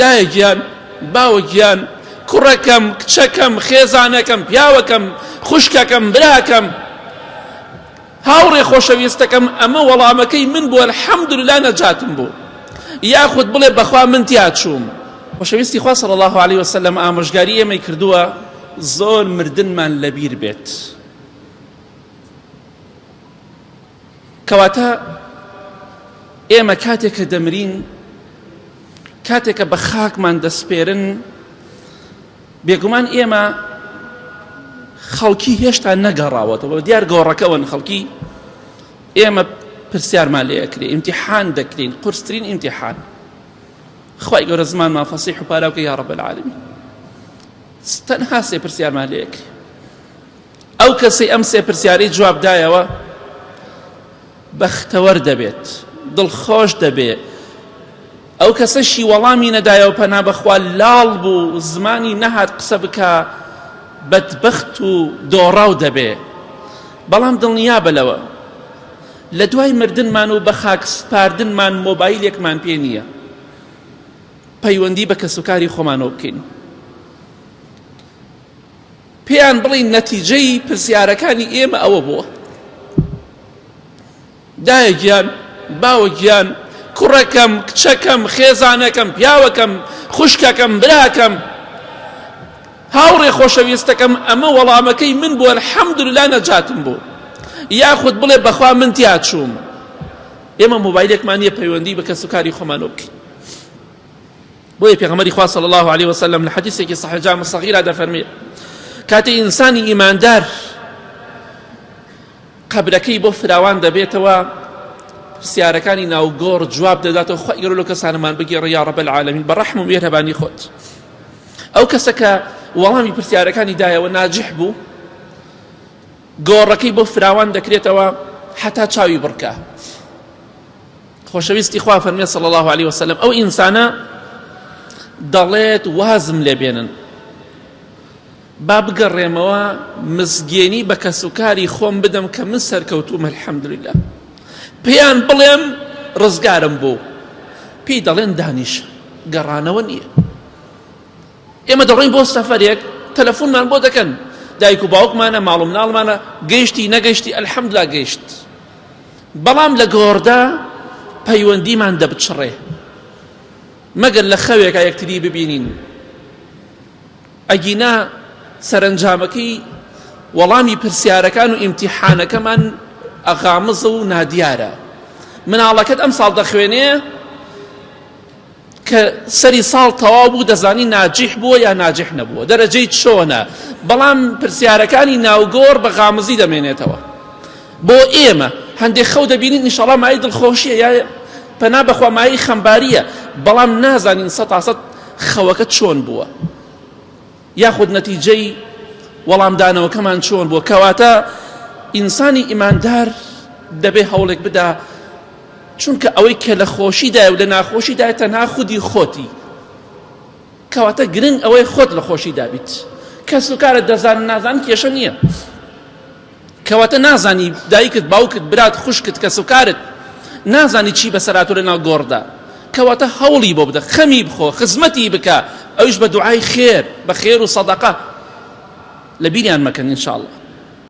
دایکیان باوکیان کوڕەکەم کچەکەم خێزانەکەم پیاوەکەم خوشکەکەم براکەم هاوڕێ خۆشەویستەکەم ئەمە وەڵامەکەی من بووە الحەمدوللا نەجاتم بوو یاخود بڵێ بەخوا من تیا چووم. خۆشەویستی خوا صلی الله علیه وسلم ئامۆژگاری ئێمەی کردووە زۆر مردنمان لەبیر بێت، کەواتە ئێمە کاتێککە دەمرین کاتێککە بە خاکمان دەسپێرن بێگومان ئێمە خەڵکی هێشتا نەگەڕاوەتەوە دیار گۆڕەکەون خەڵکی ئێمە پرسیارمان لێ ئەکرێ ئیمتیحان دەکرین قورسترین ئیمتیحان خوای گەورە زمانمان فەسیح و پاراوکە یا رب العالمین تەنها سێ پرسیارمان لێ ئەکرێ ئەو کەسەی ئەم سێ پرسیارەی جوابدایەوە بەختەوەر دەبێت دڵخۆش دەبێت ئەو کەسەشی وەڵامی نەدایەوە پەنا بەخوا لاڵ بوو زمانی نەهات قسە بکە بەدبەخت و دۆڕاو دەبێ بەڵام دڵنیا بەلەوە لە دوای مردنمان و بە خاک سپاردنمان مۆبایلێکمان پێ نییە پەیوەندی بە کەسوکاری خۆمانەوە بکەین پێیان بڵین نەتیجەی پرسیارەکانی ئێمە ئەوە بووە دایەکیان باوکیان کوڕەکەم کچەکەم خێزانەکەم پیاوەکەم خوشکەکەم براکەم هاوڕێ خۆشەویستەکەم ئەمە وەڵامەکەی من بووە الحەمدوللا نەجاتم بوو یاخود بڵێ بەخوا من تیا چووم. ئێمە مۆبایلێکمان نییە پەیوەندی بە کەسوکاری خۆمانەوە بکەین بۆیە پێغەمبەری خوا صلی الله علیه وسلم لە حەدیثێکی صحیح جامع صغیرە دەفەرمێت کاتێ ئینسانی ئیماندار قەبرەکەی بۆ فراوان دەبێتەوە پرسیارەکانی ناوگۆڕ جواب دەداتەوە خوای گەورە لەو کەسانەمان بگێڕە یا رب العالمین بەڕەحم و مێهرەبانی خۆت. ئەو کەسە کە وەڵامی پرسیارەکانی دایەوە ناجح بوو گۆڕەکەی بۆ فراوان دەکرێتەوە حتا چاوی بڕکە. خۆشەویستی خوا فەرمێ صلی الله علیه وسلم ئەو ئینسانە دەڵێت وازم لێبێنن با بگەڕێمەوە مزگێنی بە کەسوکاری خۆم بدەم کە من سەرکەوتووم الحەمدوللا پێیان بڵێم ڕزگارم بوو پێی دەڵێن دانیشە گەڕانەوە نییە. ئێمە دەڕۆین بۆ سەفەرێک تەلەفۆنمان بۆ دەکەن دایک و باوکمانە ماڵ و مناڵمانە گەیشتی نەگەیشتی الحەمدوللا گەیشت بەڵام لە گۆڕدا پەیوەندیمان دەبچڕێ مەگەر لە خەوێکە یەکتری ببینین ئەگینا سەرنجامەکەی وەڵامی پرسیارەکان و ئیمتیحانەکەمان ئەغامزە و نادیارە. مناڵەکەت ئەم ساڵ دەخوێنێ کە سەری ساڵ تەواو بوو دەزانی ناجح بووە یا ناجح نەبووە دەرەجەی چۆنە بەڵام پرسیارەکانی ناوگۆڕ بە غامزی دەمێنێتەوە. بۆ ئێمە هەندێک خەو دەبینین ئینشەڵڵا مای دڵخۆشیە یا پەنا بەخوا مای خەمباریە بەڵام نازانین سەد تا سەد خەوەکە چۆن بووە یاخود نەتیجەی وەڵامدانەوەکەمان چۆن بووە. کەواتە ئینسانی ئیماندار دەبێ هەوڵێک بدا چونکە ئەوەی کە لە خۆشیدایە و لە ناخۆشیدایە تەنها خودی خۆتی کەواتە گرنگ ئەوەی خۆت لە خۆشیدا بیت کەس و کارت دەزان نازان کێشە نییە کەواتە نازانی دایکت باوکت برات خوشکت کەس و کارت نازانی چی بەسەراتۆ لە ناو گۆڕدا کەواتە هەوڵی بۆ بدە خەمی بخۆ خزمەتی بکە ئەویش بە دوعای خێر بە خێر و سەدەقە لە بیریان مەکەن ئینشاءالله.